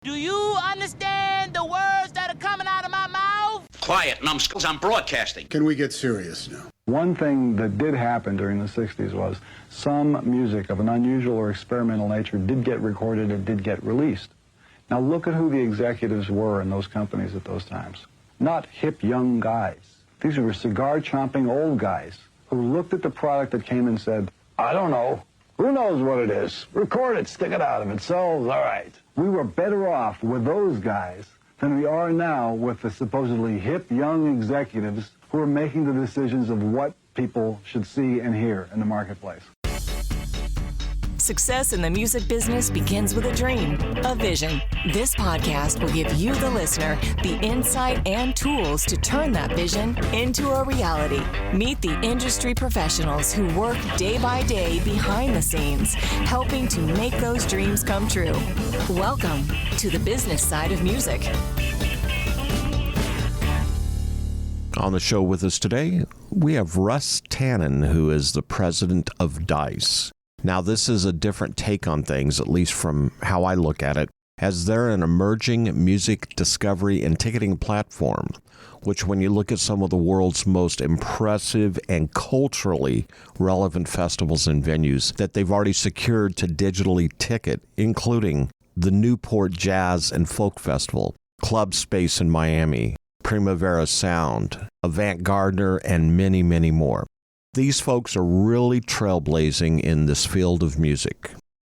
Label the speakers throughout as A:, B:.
A: Do you understand the words that are coming out of my mouth?
B: Quiet, numbskulls, I'm broadcasting.
C: Can we get serious now?
D: One thing that did happen during the 60s was some music of an unusual or experimental nature did get recorded and did get released. Now look at who the executives were in those companies at those times. Not hip young guys. These were cigar-chomping old guys who looked at the product that came and said, I don't know. Who knows what it is? Record it, stick it out. If it sells, all right. We were better off with those guys than we are now with the supposedly hip young executives who are making the decisions of what people should see and hear in the marketplace.
E: Success in the music business begins with a dream, a vision. This podcast will give you, the listener, the insight and tools to turn that vision into a reality. Meet the industry professionals who work day by day behind the scenes, helping to make those dreams come true. Welcome to the business side of music.
F: On the show with us today, we have Russ Tannen, who is the president of DICE. Now, this is a different take on things, at least from how I look at it, as they're an emerging music discovery and ticketing platform, which when you look at some of the world's most impressive and culturally relevant festivals and venues that they've already secured to digitally ticket, including the Newport Jazz and Folk Festival, Club Space in Miami, Primavera Sound, Avant Gardner, and many, many more. These folks are really trailblazing in this field of music.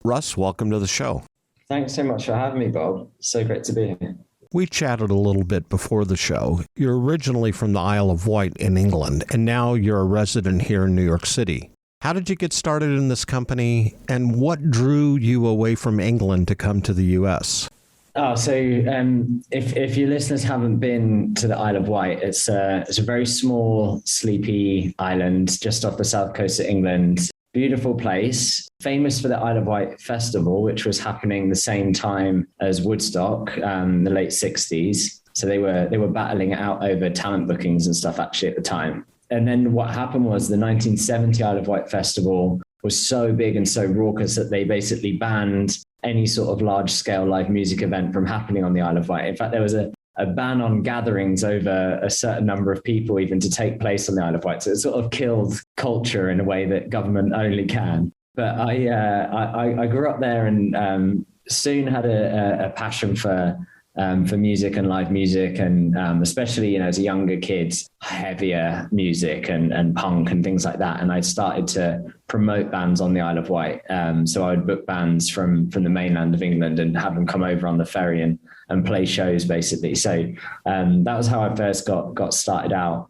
F: Russ, welcome to the show.
G: Thanks so much for having me, Bob. So great to be here.
F: We chatted a little bit before the show. You're originally from the Isle of Wight in England, and now you're a resident here in New York City. How did you get started in this company, and what drew you away from England to come to the U.S.?
G: If your listeners haven't been to the Isle of Wight, it's a very small, sleepy island just off the south coast of England. Beautiful place, famous for the Isle of Wight Festival, which was happening the same time as Woodstock, the late 60s. So they were battling it out over talent bookings and stuff actually at the time. And then what happened was the 1970 Isle of Wight Festival was so big and so raucous that they basically banned any sort of large-scale live music event from happening on the Isle of Wight. In fact, there was a ban on gatherings over a certain number of people even to take place on the Isle of Wight. So it sort of killed culture in a way that government only can. But I grew up there and soon had a passion for music and live music, and especially, as a younger kid, heavier music and punk and things like that. And I started to promote bands on the Isle of Wight. So I would book bands from the mainland of England and have them come over on the ferry and play shows, basically. So that was how I first got started out.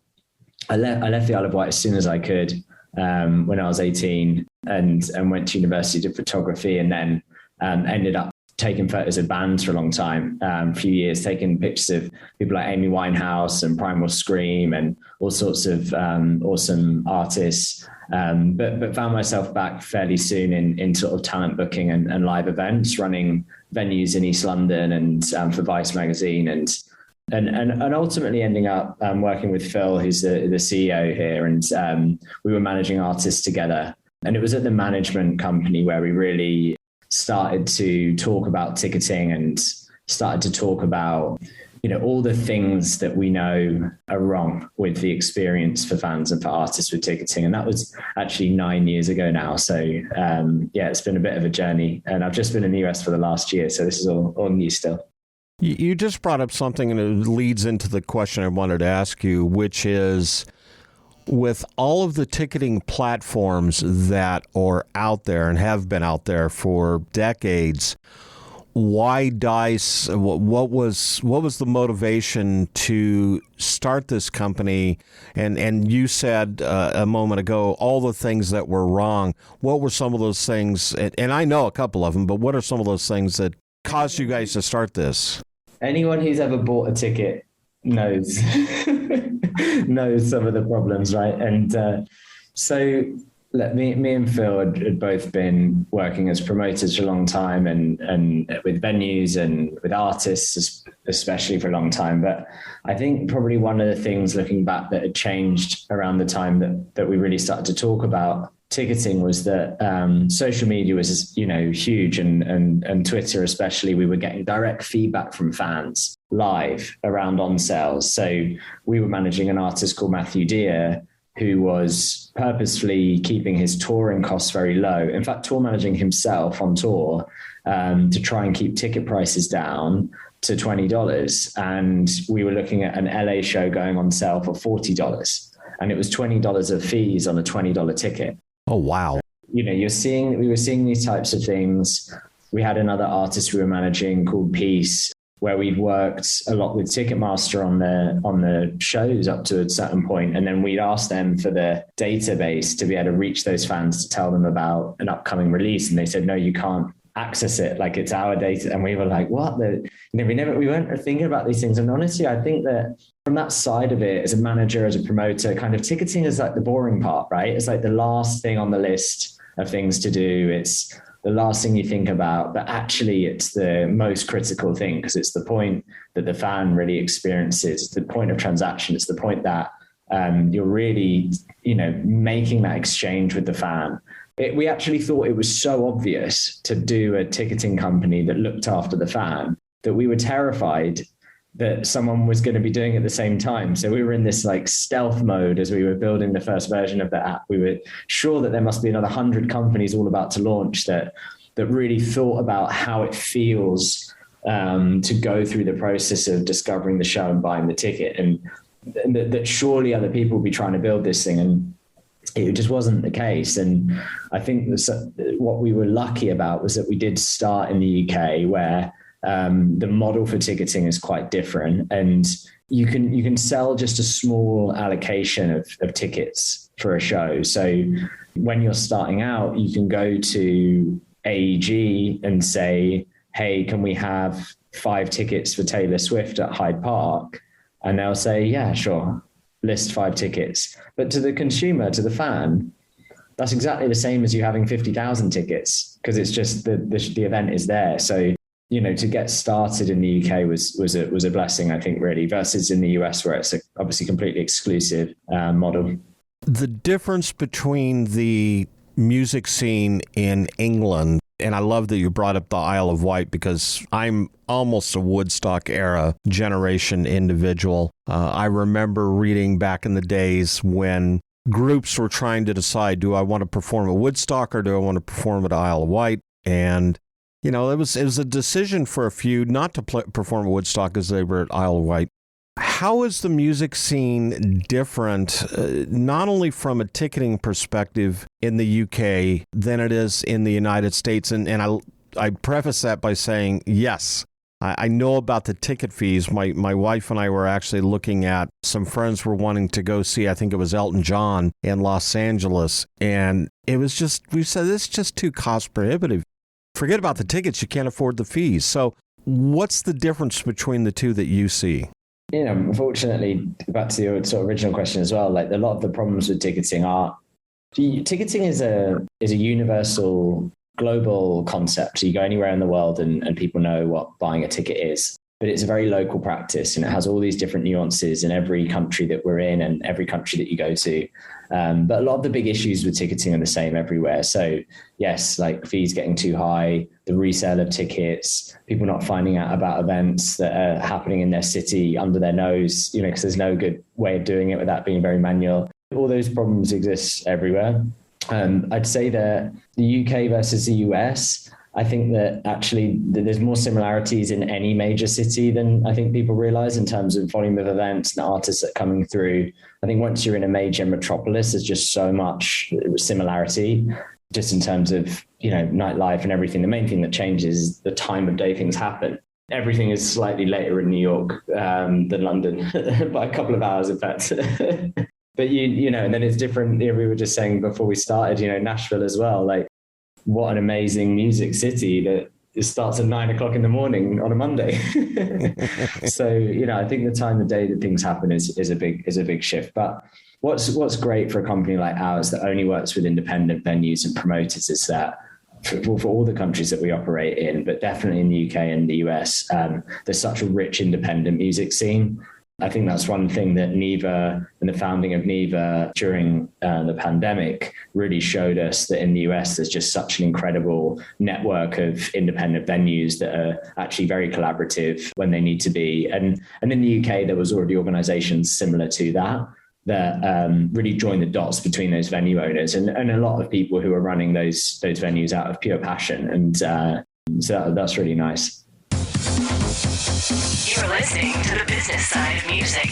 G: I left the Isle of Wight as soon as I could when I was 18 and went to university, did photography, and then ended up taking photos of bands for a long time, a few years, taking pictures of people like Amy Winehouse and Primal Scream and all sorts of awesome artists. But found myself back fairly soon in sort of talent booking and live events, running venues in East London and for Vice magazine and ultimately ending up working with Phil, who's the CEO here. And we were managing artists together. And it was at the management company where we really started to talk about ticketing and started to talk about, all the things that we know are wrong with the experience for fans and for artists with ticketing. And that was actually 9 years ago now. So it's been a bit of a journey, and I've just been in the US for the last year. So this is all new still.
F: You just brought up something, and it leads into the question I wanted to ask you, which is, with all of the ticketing platforms that are out there and have been out there for decades, why DICE? What was the motivation to start this company? And you said a moment ago all the things that were wrong. What were some of those things? And I know a couple of them, but what are some of those things that caused you guys to start this?
G: Anyone who's ever bought a ticket knows some of the problems, right? And so me and Phil had both been working as promoters for a long time and with venues and with artists especially for a long time. But I think probably one of the things looking back that had changed around the time that we really started to talk about ticketing was that social media was, huge, and Twitter especially. We were getting direct feedback from fans live around on sales. So we were managing an artist called Matthew Deere, who was purposefully keeping his touring costs very low. In fact, tour managing himself on tour to try and keep ticket prices down to $20. And we were looking at an LA show going on sale for $40. And it was $20 of fees on a $20 ticket.
F: Oh, wow.
G: We were seeing these types of things. We had another artist we were managing called Peace, where we'd worked a lot with Ticketmaster on the shows up to a certain point. And then we'd ask them for the database to be able to reach those fans to tell them about an upcoming release. And they said, no, you can't access it. Like, it's our data. And we were like, what? We weren't thinking about these things. And honestly, I think that from that side of it, as a manager, as a promoter, kind of ticketing is like the boring part, right? It's like the last thing on the list of things to do. It's the last thing you think about, but actually it's the most critical thing, because it's the point that the fan really experiences. It's the point of transaction. It's the point that you're really, making that exchange with the fan. We actually thought it was so obvious to do a ticketing company that looked after the fan that we were terrified that someone was going to be doing it at the same time. So we were in this like stealth mode as we were building the first version of the app. We were sure that there must be another 100 companies all about to launch that really thought about how it feels to go through the process of discovering the show and buying the ticket, and that surely other people would be trying to build this thing. And it just wasn't the case. And I think what we were lucky about was that we did start in the UK, where the model for ticketing is quite different, and you can sell just a small allocation of tickets for a show. So when you're starting out, you can go to AEG and say, hey, can we have 5 tickets for Taylor Swift at Hyde Park? And they'll say, yeah, sure, list 5 tickets. But to the consumer, to the fan, that's exactly the same as you having 50,000 tickets, because it's just the event is there. So to get started in the UK was a blessing, I think, really, versus in the US, where it's obviously completely exclusive model.
F: The difference between the music scene in England, and I love that you brought up the Isle of Wight, because I'm almost a Woodstock era generation individual. I remember reading back in the days when groups were trying to decide, do I want to perform at Woodstock or do I want to perform at Isle of Wight? And it was a decision for a few not to perform at Woodstock as they were at Isle of Wight. How is the music scene different, not only from a ticketing perspective in the UK than it is in the United States? And I preface that by saying, yes, I know about the ticket fees. My wife and I were actually looking at, some friends were wanting to go see, I think it was Elton John in Los Angeles. And it was just, we said, this is just too cost prohibitive. Forget about the tickets, you can't afford the fees. So what's the difference between the two that you see?
G: Unfortunately, back to your sort of original question as well, like a lot of the problems with ticketing ticketing is a universal global concept. So you go anywhere in the world and people know what buying a ticket is, but it's a very local practice, and it has all these different nuances in every country that we're in and every country that you go to. But a lot of the big issues with ticketing are the same everywhere. So yes, like fees getting too high, the resale of tickets, people not finding out about events that are happening in their city under their nose, because there's no good way of doing it without being very manual. All those problems exist everywhere. I'd say that the UK versus the US, I think that actually there's more similarities in any major city than I think people realize in terms of volume of events and artists that are coming through. I think once you're in a major metropolis, there's just so much similarity just in terms of, nightlife and everything. The main thing that changes is the time of day things happen. Everything is slightly later in New York than London by a couple of hours, in fact. But, and then it's different. We were just saying before we started, Nashville as well, like, what an amazing music city that it starts at 9 o'clock in the morning on a Monday. So, I think the time of day that things happen is a big shift. But what's great for a company like ours that only works with independent venues and promoters is that for all the countries that we operate in, but definitely in the UK and the US, there's such a rich independent music scene. I think that's one thing that Neva and the founding of Neva during the pandemic really showed us, that in the US, there's just such an incredible network of independent venues that are actually very collaborative when they need to be. And in the UK, there was already organizations similar to that really joined the dots between those venue owners and a lot of people who are running those venues out of pure passion. And so that's really nice.
E: You're listening to the business side of music.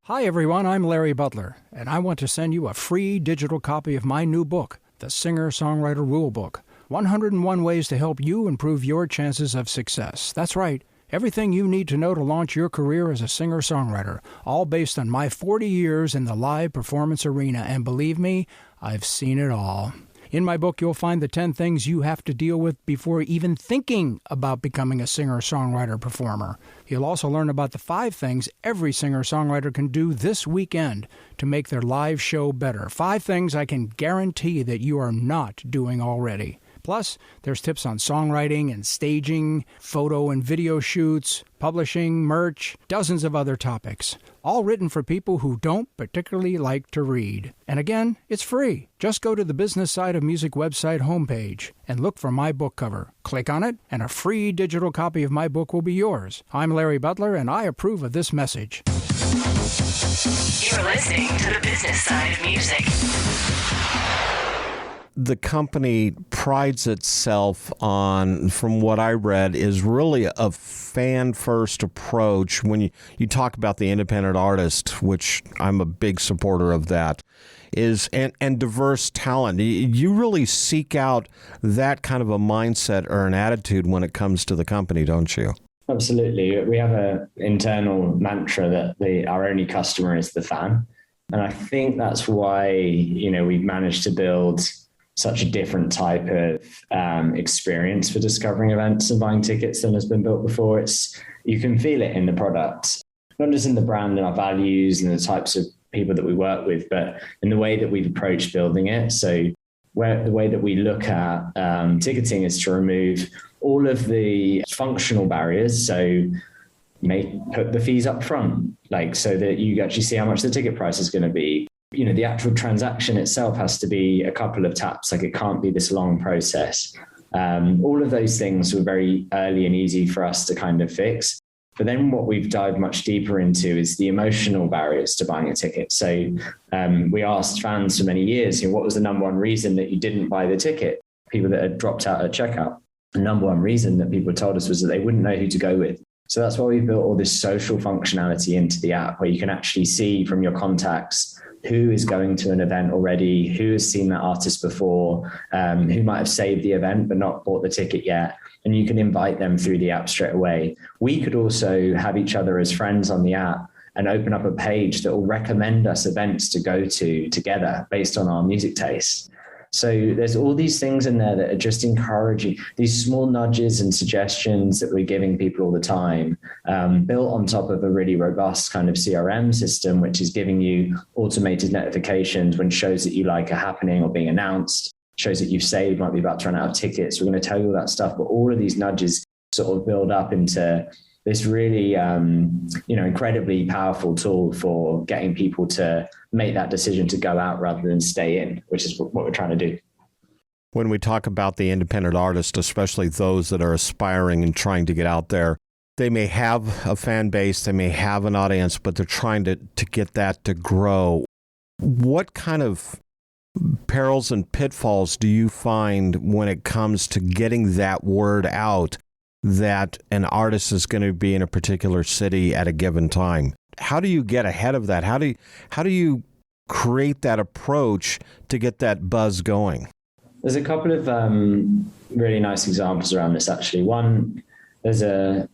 C: Hi, everyone. I'm Larry Butler, and I want to send you a free digital copy of my new book, The Singer-Songwriter Rulebook, 101 Ways to Help You Improve Your Chances of Success. That's right. Everything you need to know to launch your career as a singer-songwriter, all based on my 40 years in the live performance arena. And believe me, I've seen it all. In my book, you'll find the 10 things you have to deal with before even thinking about becoming a singer-songwriter performer. You'll also learn about the 5 things every singer-songwriter can do this weekend to make their live show better. 5 things I can guarantee that you are not doing already. Plus, there's tips on songwriting and staging, photo and video shoots, publishing, merch, dozens of other topics. All written for people who don't particularly like to read. And again, it's free. Just go to the Business Side of Music website homepage and look for my book cover. Click on it, and a free digital copy of my book will be yours. I'm Larry Butler, and I approve of this message.
E: You're listening to the business side of music.
F: The company prides itself on, from what I read, is really a fan-first approach. When you talk about the independent artist, which I'm a big supporter of that, and diverse talent. You really seek out that kind of a mindset or an attitude when it comes to the company, don't you?
G: Absolutely. We have an internal mantra that our only customer is the fan. And I think that's why, we've managed to build such a different type of experience for discovering events and buying tickets than has been built before. You can feel it in the product, not just in the brand and our values and the types of people that we work with, but in the way that we've approached building it. So the way that we look at ticketing is to remove all of the functional barriers. So put the fees up front, so that you actually see how much the ticket price is going to be. The actual transaction itself has to be a couple of taps. It can't be this long process. All of those things were very early and easy for us to kind of fix. But then what we've dived much deeper into is the emotional barriers to buying a ticket. So we asked fans for many years, what was the number one reason that you didn't buy the ticket? People that had dropped out at checkout. The number one reason that people told us was that they wouldn't know who to go with. So that's why we built all this social functionality into the app, where you can actually see from your contacts who is going to an event already, who has seen that artist before, who might have saved the event but not bought the ticket yet. And you can invite them through the app straight away. We could also have each other as friends on the app and open up a page that will recommend us events to go to together based on our music taste. So there's all these things in there that are just encouraging, these small nudges and suggestions that we're giving people all the time, built on top of a really robust kind of CRM system, which is giving you automated notifications when shows that you like are happening or being announced, shows that you've saved might be about to run out of tickets. We're going to tell you all that stuff, but all of these nudges sort of build up into this really, incredibly powerful tool for getting people to make that decision to go out rather than stay in, which is what we're trying to do.
F: When we talk about the independent artist, especially those that are aspiring and trying to get out there, they may have a fan base, they may have an audience, but they're trying to get that to grow. What kind of perils and pitfalls do you find when it comes to getting that word out that an artist is going to be in a particular city at a given time? How do you get ahead of that? How do you create that approach to get that buzz going?
G: There's a couple of really nice examples around this, actually. One, there's a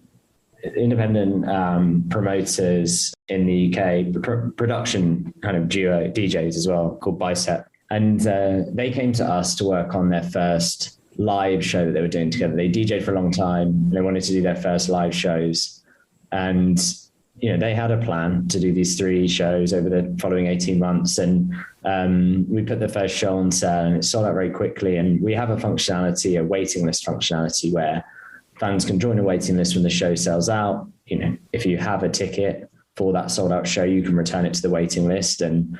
G: independent promoters in the UK, production kind of duo, DJs as well, called Bicep. And they came to us to work on their first live show that they were doing together. They DJ'd for a long time. They wanted to do their first live shows. And, they had a plan to do these 3 shows over the following 18 months. And we put the first show on sale and it sold out very quickly. And we have a waiting list functionality where fans can join a waiting list when the show sells out. If if you have a ticket for that sold out show, you can return it to the waiting list, and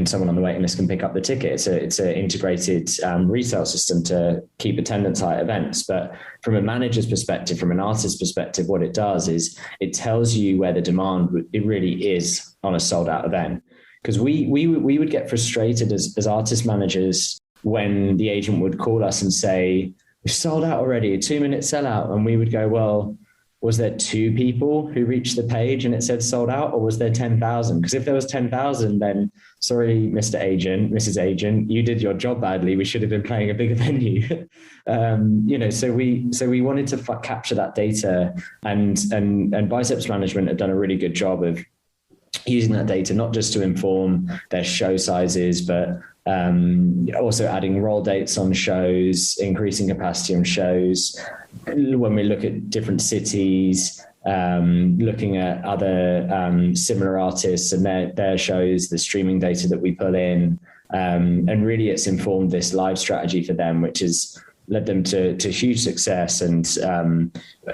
G: someone on the waiting list can pick up the ticket. It's an integrated resale system to keep attendance high at events. But from a manager's perspective, from an artist's perspective, what it does is it tells you where the demand it really is on a sold out event. Because we would get frustrated as artist managers when the agent would call us and say, we've sold out already, a 2-minute sellout. And we would go, well, was there 2 people who reached the page and it said sold out, or was there 10,000? Because if there was 10,000, then sorry, Mr. Agent, Mrs. Agent, you did your job badly. We should have been playing a bigger venue. So we wanted to capture that data, and Biceps Management have done a really good job of using that data, not just to inform their show sizes, but also adding roll dates on shows, increasing capacity on shows. When we look at different cities, looking at other similar artists and their shows, the streaming data that we pull in, and really it's informed this live strategy for them, which has led them to huge success, and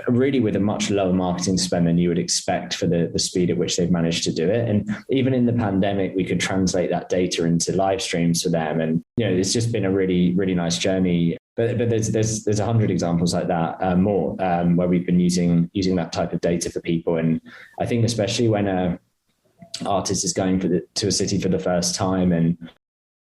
G: really with a much lower marketing spend than you would expect for the speed at which they've managed to do it. And even in the pandemic, we could translate that data into live streams for them. And, it's just been a really, really nice journey. But there's 100 examples like that, more, where we've been using that type of data for people. And I think especially when a artist is going to a city for the first time, and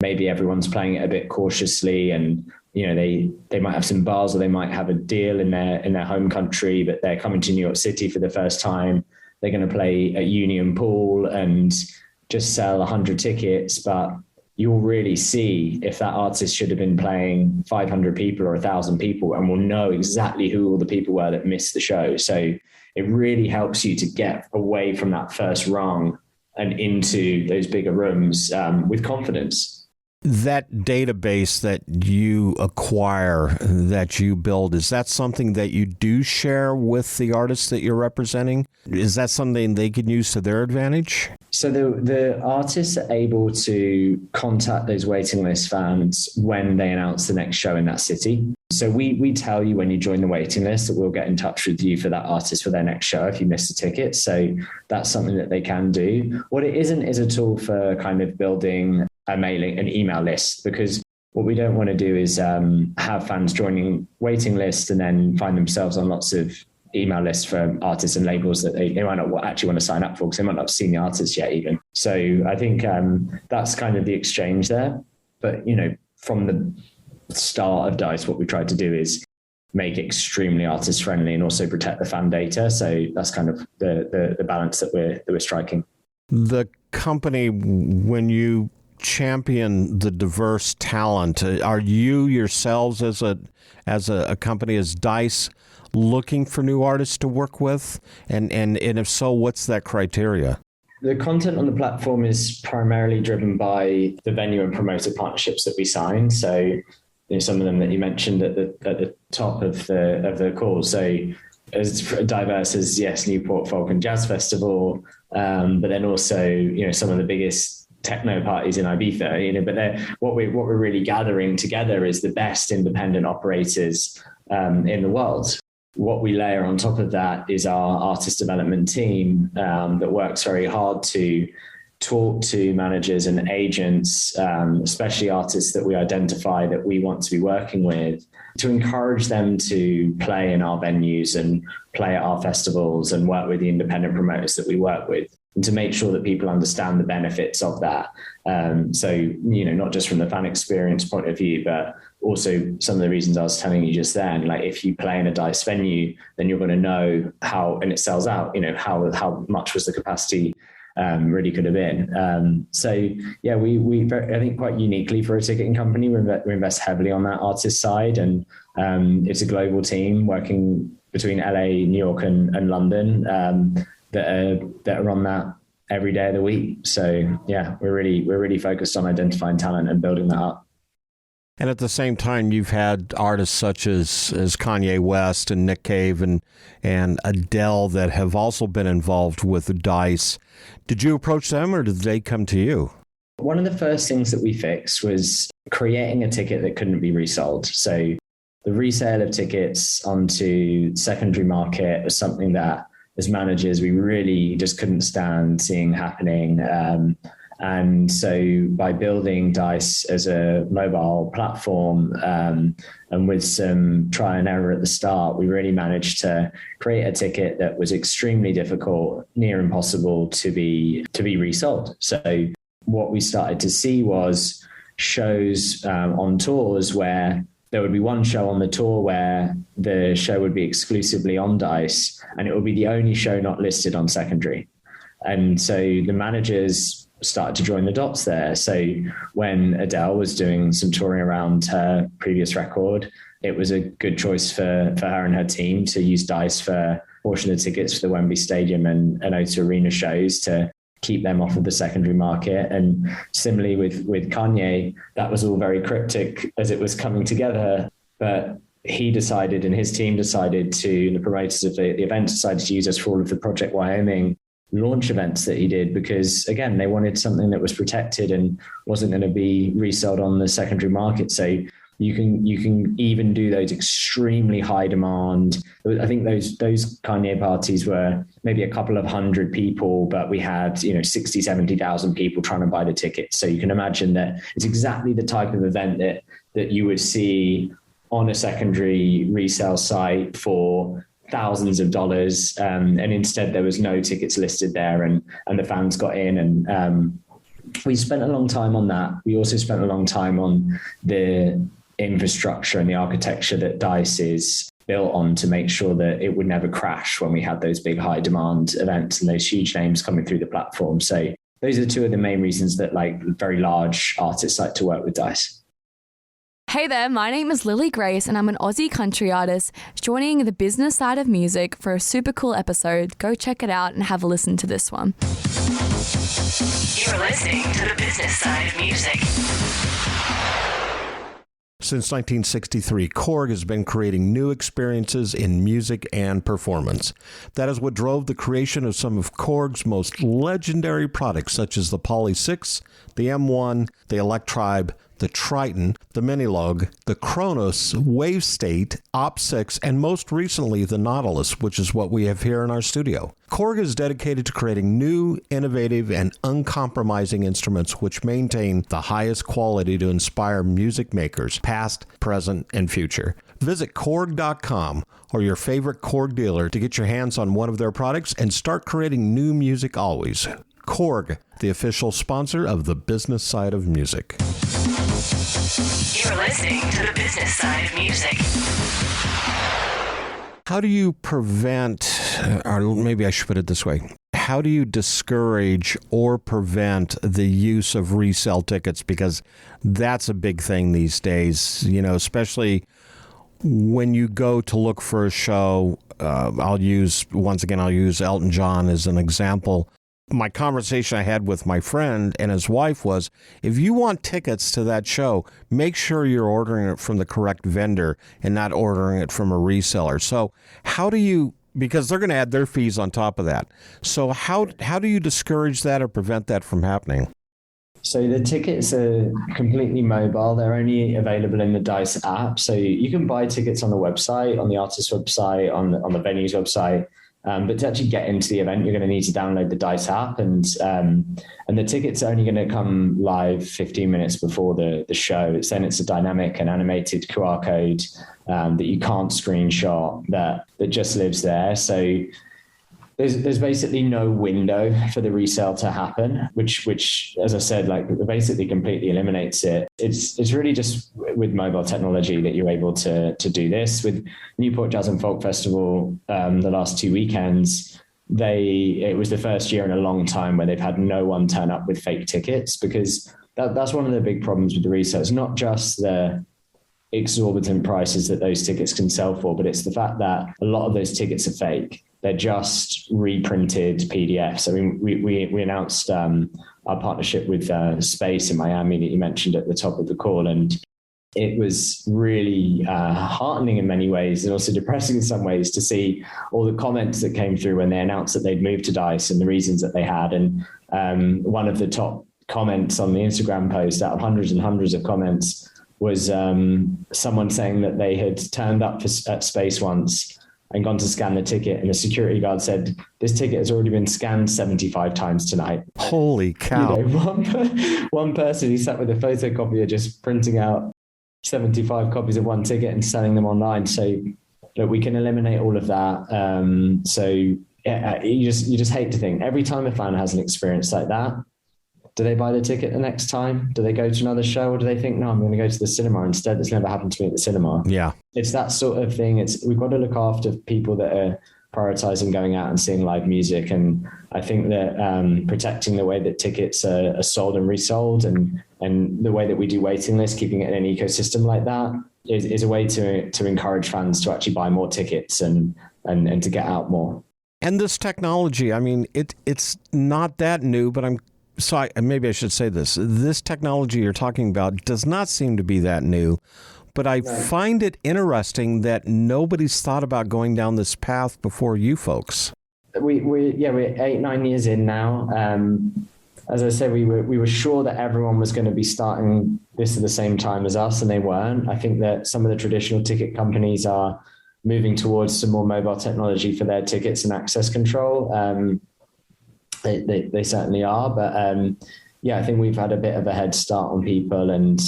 G: maybe everyone's playing it a bit cautiously, and they might have some bars, or they might have a deal in their home country, but they're coming to New York City for the first time. They're going to play at Union Pool and just sell 100 tickets, but you'll really see if that artist should have been playing 500 people or 1,000 people, and will know exactly who all the people were that missed the show. So it really helps you to get away from that first rung and into those bigger rooms with confidence.
F: That database that you acquire, that you build, is that something that you do share with the artists that you're representing? Is that something they can use to their advantage?
G: So the artists are able to contact those waiting list fans when they announce the next show in that city. So we tell you when you join the waiting list that we'll get in touch with you for that artist for their next show if you missed a ticket. So that's something that they can do. What it isn't is a tool for kind of building an email list, because what we don't want to do is have fans joining waiting lists and then find themselves on lots of email lists for artists and labels that they might not actually want to sign up for, because they might not have seen the artist yet even. So I think that's kind of the exchange there. But, from the start of DICE, what we tried to do is make it extremely artist friendly and also protect the fan data. So that's kind of the balance that we're striking.
F: The company, when you champion the diverse talent, are you yourselves as a company, as DICE, looking for new artists to work with? And if so, what's that criteria?
G: The content on the platform is primarily driven by the venue and promoter partnerships that we sign. So some of them that you mentioned at the top of the call. So as diverse as, yes, Newport Folk and Jazz Festival, but then also, some of the biggest techno parties in Ibiza, but what we're really gathering together is the best independent operators in the world. What we layer on top of that is our artist development team that works very hard to talk to managers and agents, especially artists that we identify that we want to be working with, to encourage them to play in our venues and play at our festivals and work with the independent promoters that we work with, and to make sure that people understand the benefits of that. So, not just from the fan experience point of view, but also some of the reasons I was telling you just then, like if you play in a DICE venue, then you're going to know how, and it sells out, how much was the capacity really could have been. So yeah, we I think quite uniquely for a ticketing company, we invest heavily on that artist side, and it's a global team working between LA, New York and London that are on that every day of the week. So yeah, we're really focused on identifying talent and building that up.
F: And at the same time, you've had artists such as Kanye West and Nick Cave and Adele that have also been involved with DICE. Did you approach them, or did they come to you?
G: One of the first things that we fixed was creating a ticket that couldn't be resold. So the resale of tickets onto secondary market was something that as managers, we really just couldn't stand seeing happening. And so by building Dice as a mobile platform, and with some try and error at the start, we really managed to create a ticket that was extremely difficult, near impossible to be resold. So what we started to see was shows on tours where there would be one show on the tour where the show would be exclusively on Dice, and it would be the only show not listed on secondary. And so the managers started to join the dots there. So when Adele was doing some touring around her previous record, it was a good choice for her and her team to use Dice for a portion of the tickets for the Wembley Stadium and O2 Arena shows to keep them off of the secondary market. And similarly with Kanye, that was all very cryptic as it was coming together. But he decided, and his team decided to, the promoters of the event decided to use us for all of the Project Wyoming launch events that he did, because again, they wanted something that was protected and wasn't going to be resold on the secondary market. So you can even do those extremely high demand. I think those Kanye parties were maybe a couple of hundred people, but we had 60, 70,000 people trying to buy the tickets. So you can imagine that it's exactly the type of event that you would see on a secondary resale site for thousands of dollars, and instead there was no tickets listed there, and the fans got in, and we spent a long time on that. We also spent a long time on the infrastructure and the architecture that Dice is built on to make sure that it would never crash when we had those big high demand events and those huge names coming through the platform. So those are two of the main reasons that very large artists like to work with Dice.
H: Hey there, my name is Lily Grace and I'm an Aussie country artist joining the business side of music for a super cool episode. Go check it out and have a listen to this one.
E: You're listening to the business side of music.
F: Since 1963, Korg has been creating new experiences in music and performance. That is what drove the creation of some of Korg's most legendary products, such as the Poly 6, the M1, the Electribe, the Triton, the Minilog, the Kronos, Wave State, Op6, and most recently the Nautilus, which is what we have here in our studio. Korg is dedicated to creating new, innovative, and uncompromising instruments which maintain the highest quality to inspire music makers, past, present, and future. Visit Korg.com or your favorite Korg dealer to get your hands on one of their products and start creating new music always. Korg, the official sponsor of the business side of music.
E: You're listening to the business side of music.
F: How do you prevent, or maybe I should put it this way, how do you discourage or prevent the use of resale tickets? Because that's a big thing these days, especially when you go to look for a show. I'll use Elton John as an example. My conversation I had with my friend and his wife was, if you want tickets to that show, make sure you're ordering it from the correct vendor and not ordering it from a reseller. So how do you, because they're going to add their fees on top of that. So how do you discourage that or prevent that from happening?
G: So the tickets are completely mobile. They're only available in the Dice app. So you can buy tickets on the website, on the artist's website, on the venue's website. But to actually get into the event, you're going to need to download the Dice app, and the tickets are only going to come live 15 minutes before the show. It's a dynamic and animated QR code that you can't screenshot that just lives there. So there's basically no window for the resale to happen, which as I said, basically completely eliminates it. It's really just with mobile technology that you're able to do this. With Newport Jazz and Folk Festival, the last 2 weekends, it was the first year in a long time where they've had no one turn up with fake tickets, because that's one of the big problems with the resale. It's not just the exorbitant prices that those tickets can sell for, but it's the fact that a lot of those tickets are fake. They're just reprinted PDFs. I mean, we announced our partnership with Space in Miami that you mentioned at the top of the call, and it was really heartening in many ways and also depressing in some ways to see all the comments that came through when they announced that they'd moved to Dice and the reasons that they had. And one of the top comments on the Instagram post out of hundreds and hundreds of comments was someone saying that they had turned up at Space once and gone to scan the ticket, and the security guard said, "This ticket has already been scanned 75 times tonight."
F: Holy cow.
G: One person who sat with a photocopier just printing out 75 copies of one ticket and selling them online. So look, we can eliminate all of that. You just hate to think every time a fan has an experience like that, do they buy the ticket the next time? Do they go to another show, or do they think, no, I'm going to go to the cinema instead? That's never happened to me at the cinema.
F: Yeah.
G: It's that sort of thing. We've got to look after people that are prioritizing going out and seeing live music. And I think that protecting the way that tickets are sold and resold, and the way that we do waiting lists, keeping it in an ecosystem like that is a way to encourage fans to actually buy more tickets and to get out more.
F: And this technology, I mean, it's not that new, but maybe I should say this. This technology you're talking about does not seem to be that new, but I find it interesting that nobody's thought about going down this path before you folks.
G: We're 8-9 years in now. As I said, we were sure that everyone was going to be starting this at the same time as us, and they weren't. I think that some of the traditional ticket companies are moving towards some more mobile technology for their tickets and access control. They certainly are, but I think we've had a bit of a head start on people, and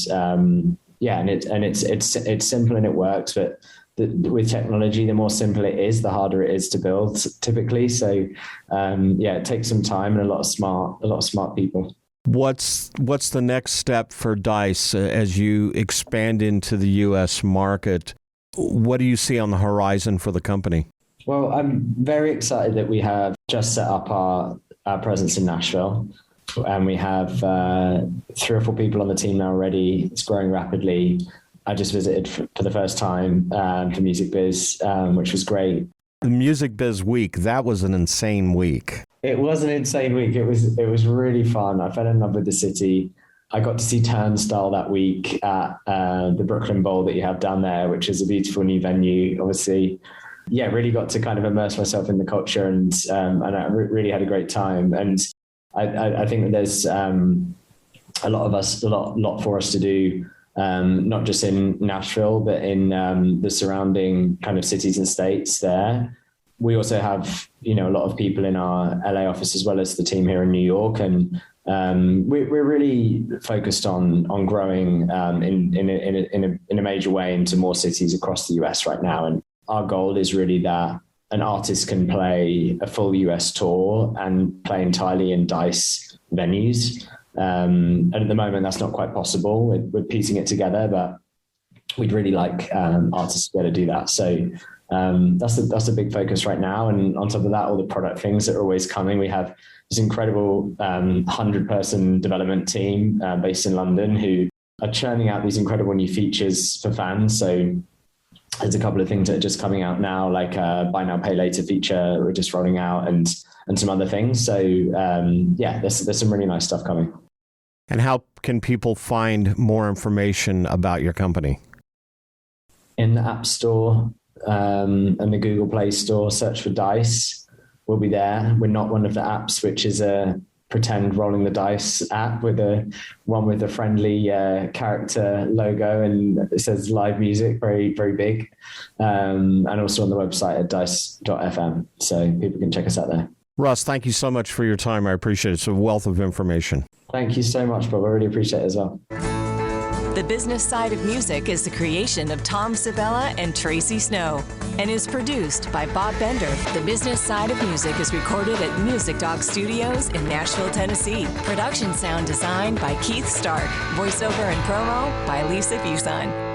G: it's simple and it works. But with technology, the more simple it is, the harder it is to build typically. So it takes some time and a lot of smart people.
F: What's the next step for Dice as you expand into the U.S. market? What do you see on the horizon for the company?
G: Well, I'm very excited that we have just set up our presence in Nashville, and we have 3 or 4 people on the team now already. It's growing rapidly. I just visited for the first time for Music Biz, which was great.
F: The Music Biz week, that was an insane week.
G: It was an insane week. It was really fun. I fell in love with the city. I got to see Turnstile that week at the Brooklyn Bowl that you have down there, which is a beautiful new venue. Obviously, really got to kind of immerse myself in the culture, and I really had a great time. And I think that there's a lot for us to do, not just in Nashville, but in the surrounding kind of cities and states there. We also have, a lot of people in our LA office as well as the team here in New York, and we're really focused on growing in a major way into more cities across the US right now. And our goal is really that an artist can play a full US tour and play entirely in Dice venues. And at the moment, that's not quite possible. We're piecing it together, but we'd really like artists to be able to do that. So that's a big focus right now. And on top of that, all the product things that are always coming. We have this incredible 100-person development team based in London who are churning out these incredible new features for fans. So there's a couple of things that are just coming out now, like a buy now, pay later feature we're just rolling out, and some other things. So there's some really nice stuff coming.
F: And how can people find more information about your company?
G: In the App Store and the Google Play Store, search for Dice. We'll be there. We're not one of the apps which is a pretend rolling the dice app with a friendly character logo, and it says live music very, very big, and also on the website at dice.fm, so people can check us out there.
F: Russ, thank you so much for your time. I appreciate it. It's a wealth of information.
G: Thank you so much, Bob. I really appreciate it as well.
E: The Business Side of Music is the creation of Tom Sabella and Tracy Snow and is produced by Bob Bender. The Business Side of Music is recorded at Music Dog Studios in Nashville, Tennessee. Production sound designed by Keith Stark. Voiceover and promo by Lisa Fuson.